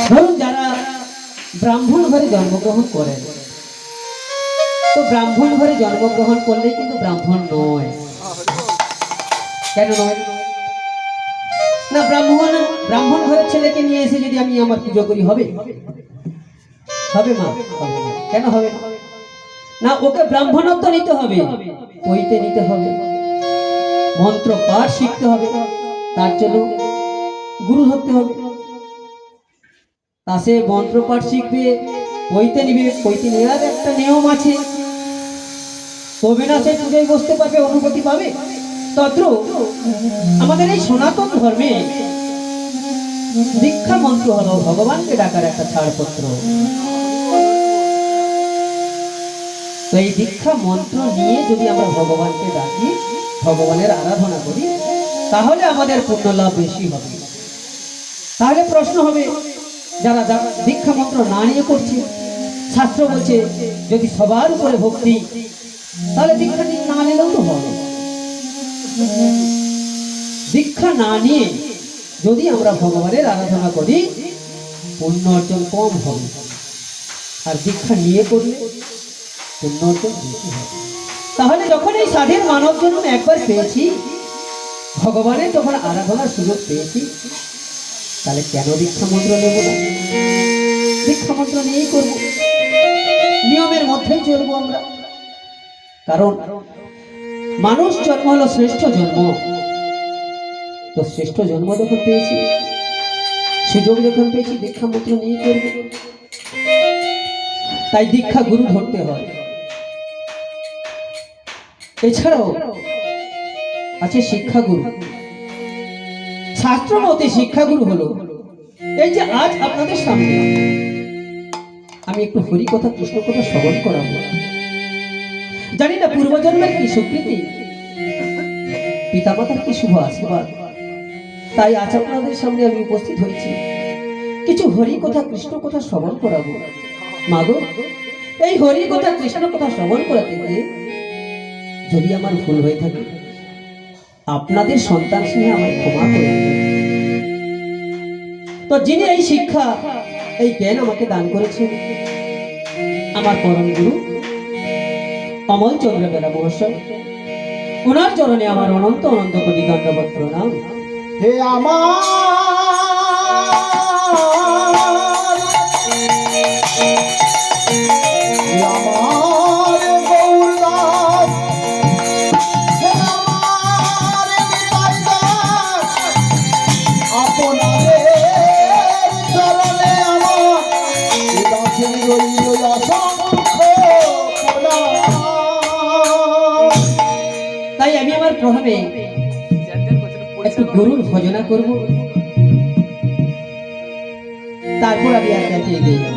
ধরুন যারা ব্রাহ্মণ ঘরে জন্মগ্রহণ করেন, তো ব্রাহ্মণ ঘরে জন্মগ্রহণ করলে কিন্তু ব্রাহ্মণ নয়। কেন নয়? না, ব্রাহ্মণ ব্রাহ্মণ ঘরের ছেলেকে নিয়ে এসে যদি আমি আমার পুজো করি, হবে? হবে মা? হবে না। কেন হবে না? না, ওকে ব্রাহ্মণত্ব নিতে হবে, পইতে নিতে হবে, মন্ত্র পাঠ শিখতে হবে, তার জন্য গুরু ধরতে হবে। তা সে মন্ত্র পাঠ শিখবে, পইতে নিবে, পইতে নেওয়ার একটা নিয়ম আছে, তবে না সে পুজোয় বসতে পারবে, অনুমতি পাবে। তদ্র আমাদের এই সনাতন ধর্মে দীক্ষা মন্ত্র হলো ভগবানকে ডাকার একটা ছাড়পত্র। তো এই দীক্ষা মন্ত্র নিয়ে যদি আমরা ভগবানকে ডাকি, ভগবানের আরাধনা করি, তাহলে আমাদের পুণ্য লাভ বেশি হবে। তাহলে প্রশ্ন হবে, যারা দীক্ষা মন্ত্র না নিয়ে করছে, শাস্ত্র বলছে যদি সবার উপরে ভক্তি, তাহলে দীক্ষা না নিলেও তো হবে। দীক্ষা না নিয়ে যদি আমরা ভগবানের আরাধনা করি, পুণ্য অর্জন কম হবে, আর দীক্ষা নিয়ে করলে পুণ্য অর্জন বেশি হবে। তাহলে যখন এই সাধের মানব জন্ম একবার পেয়েছি, ভগবানের যখন আরাধনার সুযোগ পেয়েছি, তাহলে কেন দীক্ষা মন্ত্র নেব না? দীক্ষা মন্ত্র নিয়েই করবো, নিয়মের মধ্যেই চলবো আমরা। কারণ মানুষ জন্ম হলো শ্রেষ্ঠ জন্ম, তো শ্রেষ্ঠ জন্ম যখন পেয়েছি, সুযোগ যখন পেয়েছি, দীক্ষা মন্ত্র নিয়ে করব। তাই দীক্ষা গুরু ধরতে হয়। এছাড়াও আছে শিক্ষাগুরু। শাস্ত্র মতে শিক্ষাগুরু হলো এই যে আজ আপনাদের সামনে আমি একটু হরি কথা, কৃষ্ণ কথা শ্রবণ করাবো। জানি না পূর্বজন্মের কি স্বীকৃতি, পিতামাতার কি শুভ আশীর্বাদ, তাই আজ আপনাদের সামনে আমি উপস্থিত হয়েছি, কিছু হরি কথা, কৃষ্ণ কথা শ্রবণ করাবো। মাগো, এই হরি কথা, কৃষ্ণ কথা শ্রবণ করাতে গিয়ে যদি আমার ভুল হয়ে থাকে, আপনাদের সন্তান স্নেহে আমায় ক্ষমা করে দিন। তো যিনি এই শিক্ষা, এই জ্ঞান আমাকে দান করেছেন, আমার পরম গুরু অমল চন্দ্র বেরা মহাশয়, ওনার চরণে আমার অনন্ত অনন্ত কোটি দণ্ডবত প্রণাম। হে আমার গৌরদাস, হে আমার নিতাইদাস, আপনাদের চরণে আমার দাসের রইল অসংখ্য প্রণাম। তাই আমি আমার প্রথমে একটু গুরুর ভজনা করব, তারপর আমি একে একে এগিয়ে যাব।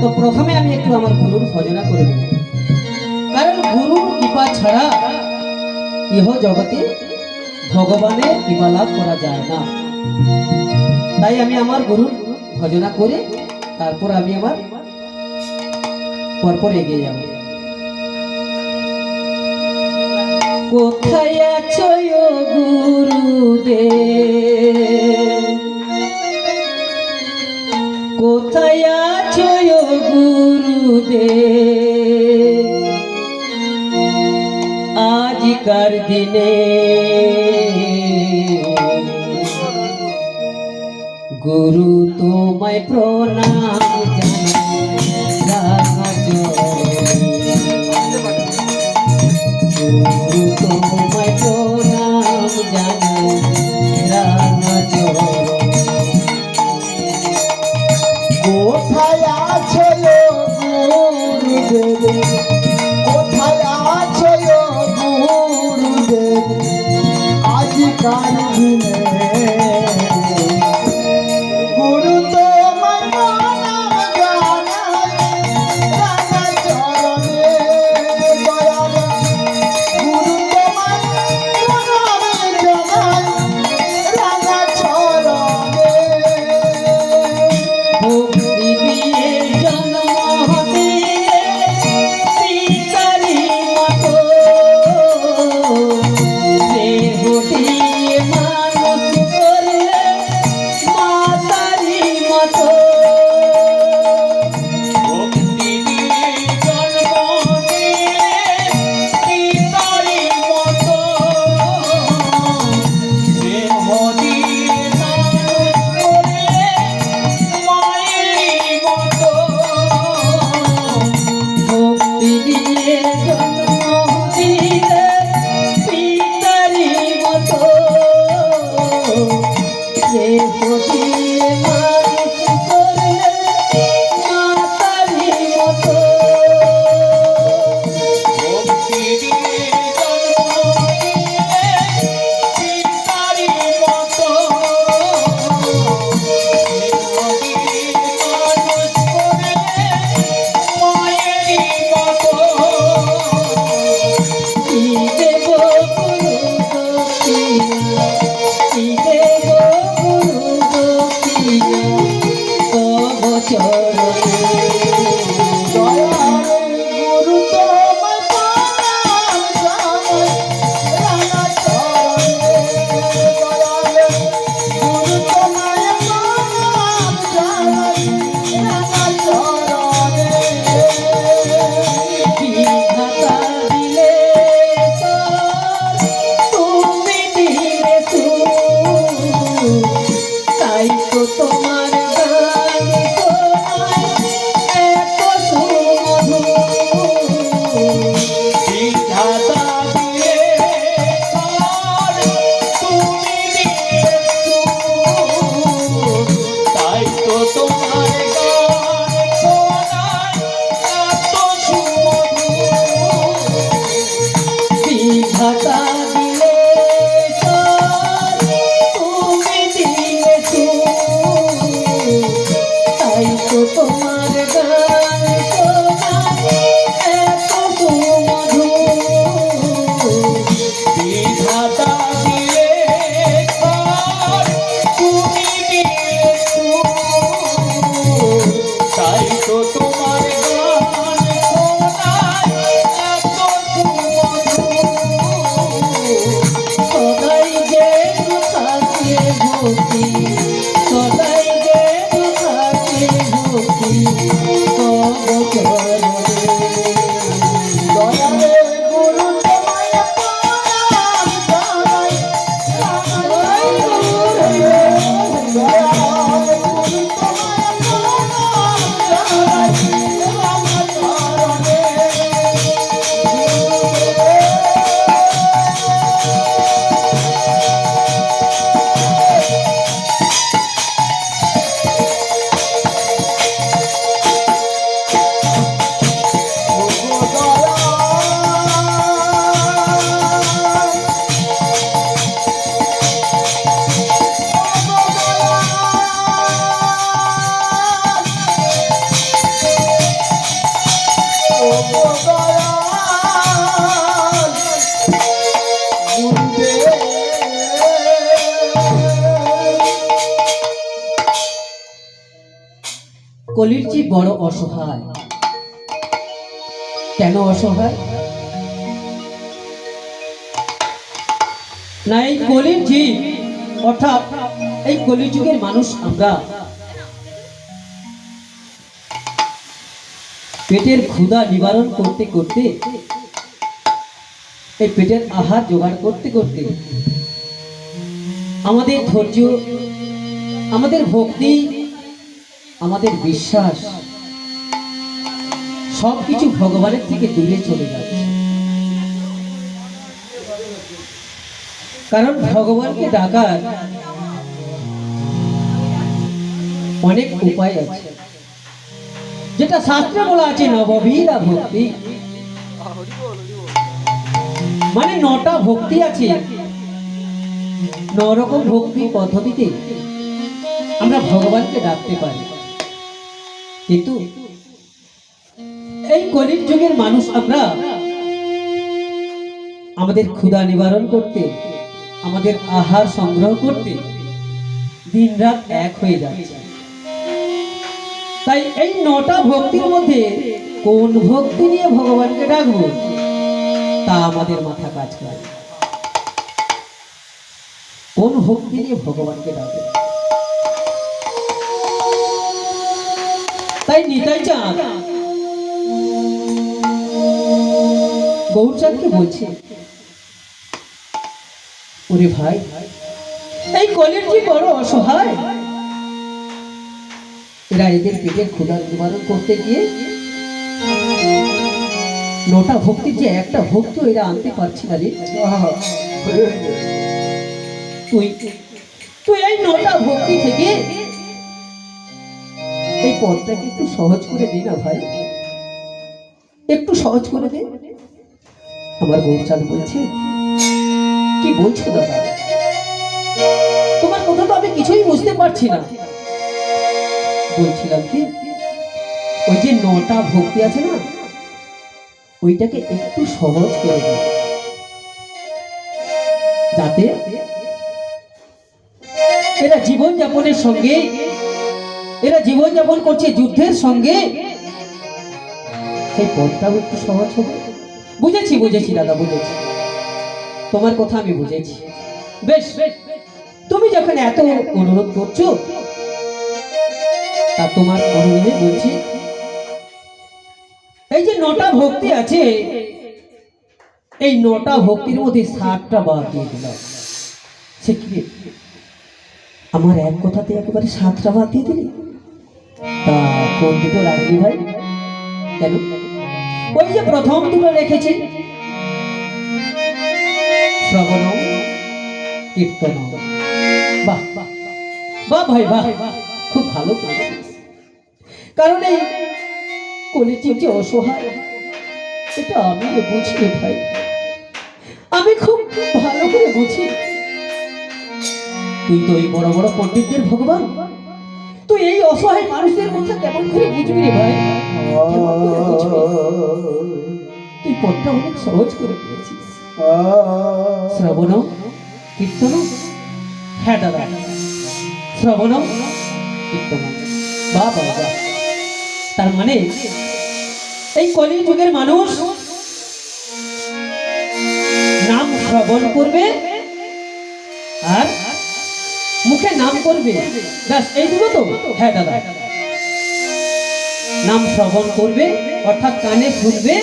তো প্রথমে আমি একটু আমার গুরুর ভজনা করে দেব, কারণ গুরুর কৃপা ছাড়া ইহ জগতে ভগবানের কৃপা লাভ করা যায় না। তাই আমি আমার গুরুর ভজনা করে তারপর আমি আমার পরপর এগিয়ে যাব। কোথায় আছো গুরুদেব, কোথায় আছো গুরুদেব, আজিকার দিনে গুরু তোমায় প্রণাম জানাই, গুরু তোমায় প্রণাম জানাই, রামচরণ। কোথায় আছে গুরুদেব, কোথায় আছে গুরুদেব, আজিকার দিনে গুরু তোমায় প্রণাম জানাই, রামচরণে দয়াল, গুরু তোমায় প্রণাম জানাই, রামচরণে। ভক্তি দিয়ে জন্ম দিয়ে তোমার গান শোনাই এত সুমধুর বিধাতা দিয়ে ছাড় তুমি দিয়েছো, তাই তো তোমার গান শোনায় এত সুমধুর। বিধাতা দিলে সার, তুমি দিলে সুর, তাই তো তোমার গান শোনাই এত সুমধুর বিধাতা দিয়ে ছাড় তুমি দিয়েছো, তাই তো তোমার গান শোনায় এত সুমধুর। সদাই যে থাকে ভক্তি, সদাই যে থাকে ভক্তি তব চরণে। দয়ালে গুরু তোমায় প্রণাম জানাই, জয় গুরু দয়ালে গুরু তোমায় প্রণাম জানাই, রাম চরণে। কলির জীব বড় অসহায়। কেন অসহায়? না এই কলির জীব অর্থাৎ এই কলিযুগের মানুষ আমরা পেটের ক্ষুধা নিবারণ করতে করতে, এই পেটের আহার জোগাড় করতে করতে আমাদের ধৈর্য, আমাদের ভক্তি, আমাদের বিশ্বাস সবকিছু ভগবানের থেকে দূরে চলে যাচ্ছে। কারণ ভগবানকে ডাকার অনেক উপায় আছে, যেটা শাস্ত্রে বলা আছে নববিধা ভক্তি, মানে 9টা ভক্তি আছে। 9 রকম ভক্তি পদ্ধতিতে আমরা ভগবানকে ডাকতে পারি। কিন্তু এই কলির যুগের মানুষ আমরা আমাদের ক্ষুধা নিবারণ করতে, আমাদের আহার সংগ্রহ করতে দিনরাত এক হয়ে যাচ্ছে। তাই এই 9টা ভক্তির মধ্যে কোন ভক্তি নিয়ে ভগবানকে ডাকবো তা আমাদের মাথা কাজ করে। কোন ভক্তি নিয়ে ভগবানকে ডাকবো? তাই নিতাই চাঁদ গৌরচাঁদকে বলছে, ওরে ভাই, এই কলির জীব বড় অসহায়। এরা এদের পেটের ক্ষুধা নিবারণ করতে গিয়ে 9টা ভক্তির যে একটা ভক্তি এরা আনতে পারছে না রে। তুই তুই এই 9টা ভক্তি থেকে এই পথটাকে একটু সহজ করে দে না ভাই, একটু সহজ করে দে। আমার গৌরচাঁদ বলছে, কি বলছো দাদা? তোমার কথা তো আমি কিছুই বুঝতে পারছি না। বলছিলাম কি, ওই যে 9টা ভক্তি আছে না, ওইটাকে একটু সহজ করে দে, যাতে এরা জীবন যাপনের সঙ্গে, এরা জীবন যাপন করছে যুদ্ধের সঙ্গে, সেই পথটাও একটু সহজ হবে। বুঝেছি বুঝেছি দাদা, বুঝেছি, তোমার কথা আমি বুঝেছি। বেশ, তুমি যখন এত অনুরোধ করছো, তা তোমার অনুরোধে বলছি, এই যে 9টা ভক্তি আছে, এই 9টা ভক্তির মধ্যে 7টা বাদ দিয়ে দিলাম। সে কি? আমার এক কথাতে একেবারে 7টা ভাত দিয়ে দিলি। তা কোন দুটো রাখবি ভাই? কেন? ওই যে প্রথম দুটো রেখেছি, শ্রবণ কীর্তন। বাহ বাহ বাহ ভাই বাহ, খুব ভালো করেছিস। কারণ এই কলিযুগ যে অসহায়, এটা আমি বুঝি রে ভাই, আমি খুব ভালো করে বুঝি। তুই তো এই বড় বড় পণ্ডিতদের ভগবান, তুই এই অসহায় মানুষদের মধ্যে কেমন করে বুঝবি রে ভাই? কেমন করে বুঝবি? তুই পথটা অনেক সহজ করে দিয়েছিস। শ্রবণ কীর্তন, হ্যাঁ দাদা, শ্রবণ কীর্তন, বাহ বাহ বাহ। তার মানে এই কলি যুগের মানুষ নাম শ্রবণ করবে আর মুখে নাম করবে, ব্যাস এই দুটো তো। হ্যাঁ দাদা, নাম শ্রবণ করবে অর্থাৎ কানে শুনবে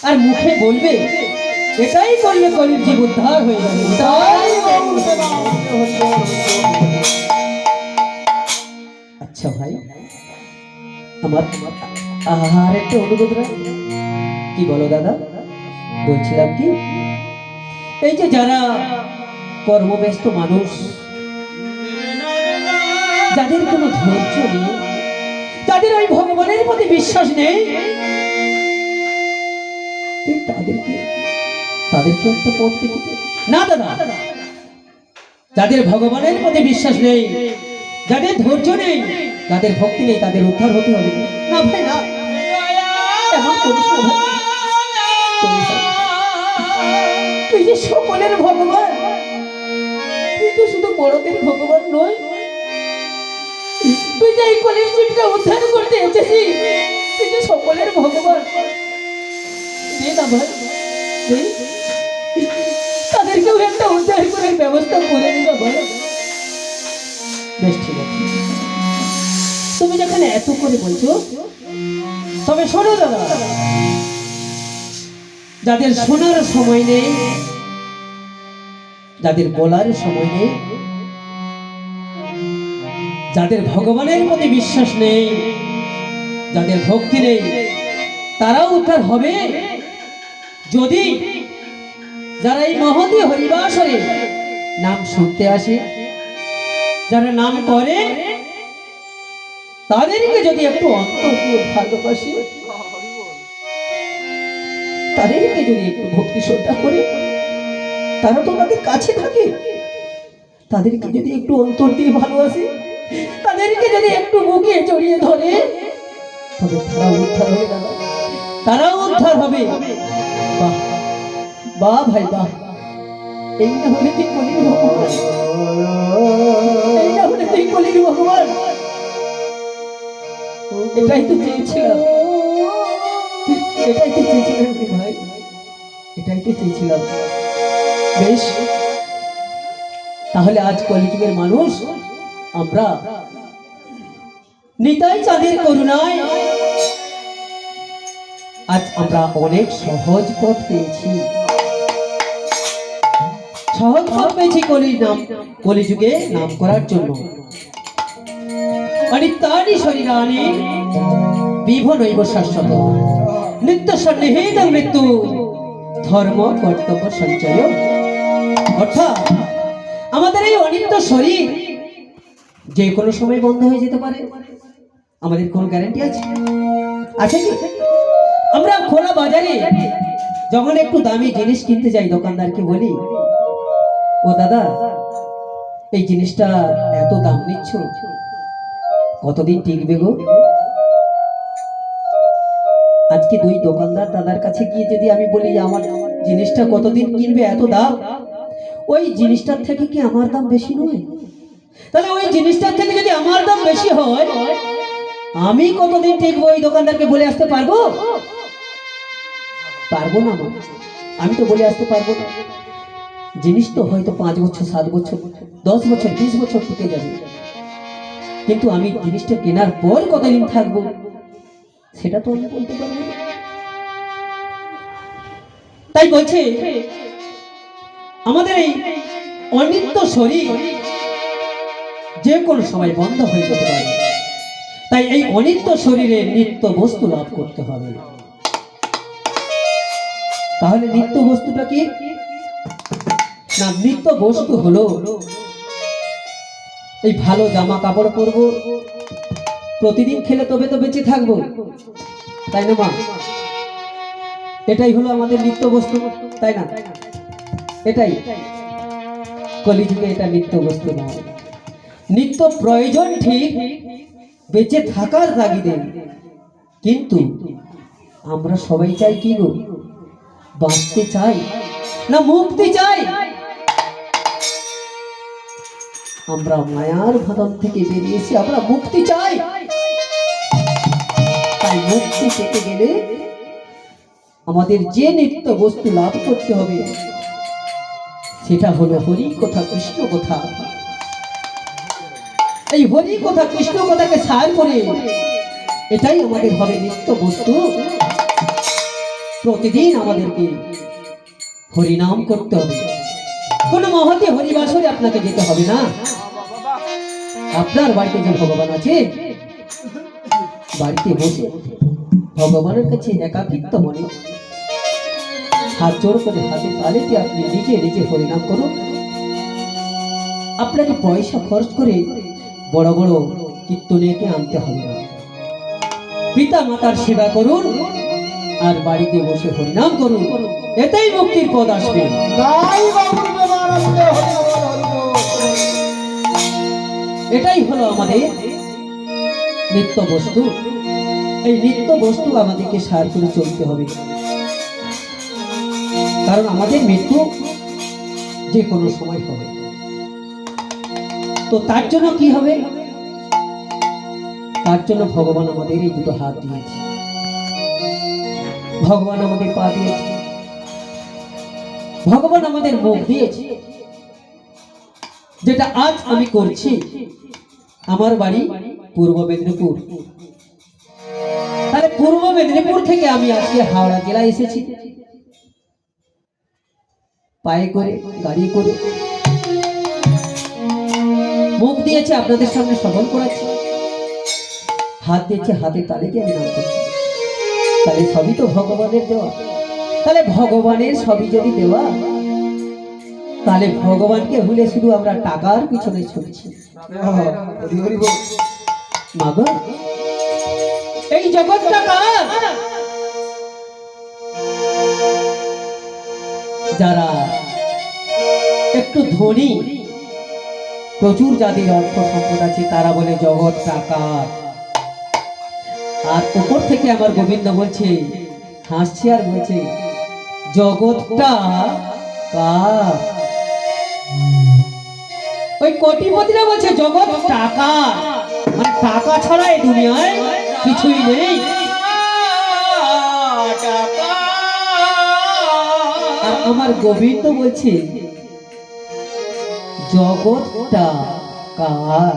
আর মুখে বলবে, এটাই করলে কলির জীব উদ্ধার হয়ে যাবে। তাই আচ্ছা ভাই, আমার আর একটা অনুরোধ রাখ। কি বলো দাদা? বলছিলাম কি, এই যে যারা কর্মব্যস্ত মানুষ, যাদের কোনো ধৈর্য নেই, যাদের ওই ভগবানের প্রতি বিশ্বাস নেই, তুই তাদেরকে একটা পথ দেখি না দাদা। যাদের ভগবানের প্রতি বিশ্বাস নেই, যাদের ধৈর্য নেই, যাদের ভক্তি নেই, তাদের উদ্ধার হতে হবে না ভাই, না এমন করিস না ভাই। তুই যে সকলের ভগবান, তুই তো শুধু বড়দের ভগবান নয়, তুই যে এই কলির জীবকে উদ্ধার করতে এসেছিস, তুই যে সকলের ভগবান। দে না ভাই, দে, তাদেরকেও একটা উদ্ধার করার ব্যবস্থা করে দিবা ভাই। বেশ ঠিক আছে, তুমি যখন এত করে বলছো, তবে শোনো দাদা, যাদের শোনার সময় নেই, যাদের বলার সময় নেই, যাদের ভগবানের প্রতি বিশ্বাস নেই, যাদের ভক্তি নেই, তারাও উদ্ধার হবে যদি যারা এই মহতি হরিবাসরে নাম শুনতে আসে, যারা নাম করে, তাদেরকে যদি একটু অন্তর দিয়ে ভালোবাসে, তাদেরকে যদি একটু ভক্তি শ্রদ্ধা করে, তারা তো তাদের কাছে থাকে, তাদেরকে যদি একটু অন্তর দিয়ে ভালোবাসে, তাদেরকে যদি একটু বুকে জড়িয়ে ধরে, তবে তারা উদ্ধার হবে দাদা, তারাও উদ্ধার হবে। বাহ বাহ ভাই বাহ, এই না হলে তুই কলির ভগবান, এই না হলে তুই কলির ভগবান। এটাই তো চেয়েছিলাম, এটাই তো চেয়েছিলাম রে ভাই, এটাই তো চেয়েছিলাম। বেশ, তাহলে আজ কলিযুগের মানুষ আমরা নিতাই চাঁদের করুণায় আজ আমরা অনেক সহজ পথ পেয়েছি, সহজ পথ পেয়েছি কলির নাম, কলিযুগে নাম করার জন্য। অনিত্যানি শরীরানি বিভনৈব শাশ্বত নিত্য সন্নিহিত মৃত্যু ধর্ম কর্তব্য সঞ্চয়। অর্থাৎ আমাদের এই অনিত্য শরীর যে কোনো সময় বন্ধ হয়ে যেতে পারে, আমাদের কোনো গ্যারান্টি আছে? আছে কি? আমরা খোলা বাজারে যখন একটু দামি জিনিস কিনতে যাই, দোকানদারকে বলি, ও দাদা এই জিনিসটা এত দাম নিচ্ছ, কতদিন টিকবে গো? আজকে দুই দোকানদার দাদার কাছে গিয়ে যদি আমি বলি আমার জিনিসটা কতদিন কিনবে, এত দাম, ওই জিনিসটার থেকে কি আমার দাম বেশি নয়? তাহলে ওই জিনিসটার থেকে যদি আমার দাম বেশি হয়, আমি কতদিন টিকবো ওই দোকানদারকে বলে আসতে পারবো? পারবো না, আমি তো বলে আসতে পারবো না। জিনিস তো হয়তো 5 বছর 7 বছর 10 বছর 20 বছর টিকে যাবে, কিন্তু আমি জিনিসটা কেনার পর কতদিন থাকবো সেটা তো আমি বলতে পারবো না। তাই বলছে আমাদের এই অনিত্য শরীর যে কোনো সময় বন্ধ হয়ে যেতে পারে। তাই এই অনিত্য শরীরে নিত্য বস্তু লাভ করতে হবে। তাহলে নিত্য বস্তুটা কি না? নিত্য বস্তু হলো এই ভালো জামা কাপড় পরবো, প্রতিদিন খেলে তবে তো বেঁচে থাকবো, তাই না মা? এটাই হলো আমাদের নিত্য বস্তু, তাই না? এটাই কলিযুগে এটা নিত্য বস্তু নয়। নিত্য প্রয়োজন ঠিক, বেঁচে থাকার তাগিদে, কিন্তু আমরা সবাই চাই কি গো? বাঁচতে চাই না মুক্তি চাই? আমরা মায়ার বাঁধন থেকে বেরিয়েছি, আমরা মুক্তি চাই। তাই মুক্তি পেতে গেলে আমাদের যে নিত্য বস্তু লাভ করতে হবে সেটা হলো হরি কথা, কৃষ্ণ কথা। এই হরি কথা, কৃষ্ণ কথাকে সার করে এটাই আমাদের হবে নিত্য বস্তু। প্রতিদিন আমাদেরকে হরিনাম করতে হবে। কোনো মহতে হরিবাসরে আপনাকে যেতে হবে না। আপনার বাড়িতে যে ভগবান আছে, বাড়িতে বসে ভগবানের কাছে একাকিত্ব মনে হাত জোড় করে হাতে তালিতে আপনি নিজে নিজে হরিনাম করুন। আপনাকে পয়সা খরচ করে বড় বড় কীর্তনীয়কে আনতে হবে না। পিতা মাতার সেবা করুন আর বাড়িতে বসে হরিনাম করুন, এতেই মুক্তির পদ আসবে। গাই বাবুর প্রেমানন্দে হরি বল, হরি বল। এটাই হলো আমাদের নিত্য বস্তু। এই নিত্য বস্তু আমাদেরকে সার করে চলতে হবে, কারণ আমাদের মৃত্যু যে কোনো সময় হবে। তো তার জন্য কি হবে? তার জন্য ভগবান আমাদের এই দুটো হাত দিয়েছে, ভগবান আমাদের পা দিয়েছে, ভগবান আমাদের মুখ দিয়েছে। যেটা আজ আমি করছি, আমার বাড়ি পূর্ব মেদিনীপুর, তাহলে পূর্ব মেদিনীপুর থেকে আমি আজকে হাওড়া জেলায় এসেছি পায়ে করে, গাড়ি করে। মুখ দিয়েছে আপনাদের সামনে শ্রবণ করাচ্ছি, হাত দিয়েছে হাতে তালে দিয়ে আমি নাম করছি। তাহলে সবই তো ভগবানের দেওয়া। তাহলে ভগবানের সবই যদি দেওয়া, তাহলে ভগবানকে ভুলে শুধু আমরা টাকার পিছনে ছুটছি। হরি হরি বল। মাগো, এই জগৎটা কার? যারা একটু ধনী, প্রচুর যাদের অর্থ সম্পদ আছে, তারা বলে জগৎ টাকার। আর উপর থেকে আমার গোবিন্দ বলছে, হাসছে আর বলছে জগৎটা কার? ওই কোটিপতিরা বলছে জগৎ টাকা, মানে টাকা ছাড়া এই দুনিয়ায় কিছুই নেই। আর আমার গোবিন্দ বলছে জগৎটা কার?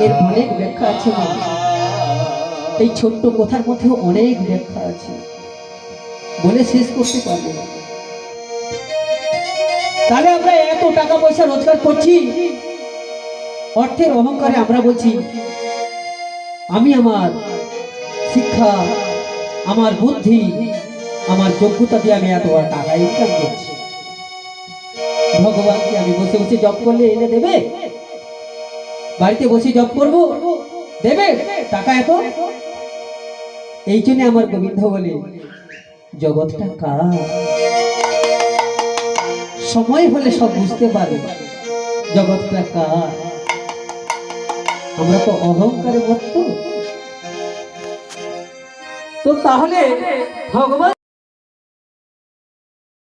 এর অনেক ব্যাখ্যা আছে মা। এই ছোট্ট কথার মধ্যে অনেক ব্যাখ্যা আছে, বলে শেষ করতে পারবো না। তাহলে আমরা এত টাকা পয়সা রোজগার করছি, অর্থের অহংকারে আমরা বলছি আমি আমার শিক্ষা, আমার বুদ্ধি, আমার যোগ্যতা দিয়ে আমি এত বড় টাকা ইনকাম করছি। ভগবানকে আমি বসে বসে জপ করলে এনে দেবে? বাড়িতে বসে জপ করবো, দেবে টাকা এত? এই জন্য আমার গোবিন্দ বলে জগৎটা কার? সময় হলে সব বুঝতে পারবে জগৎটা কার। আমরা তো অহংকারে মত্ত। তো তাহলে ভগবান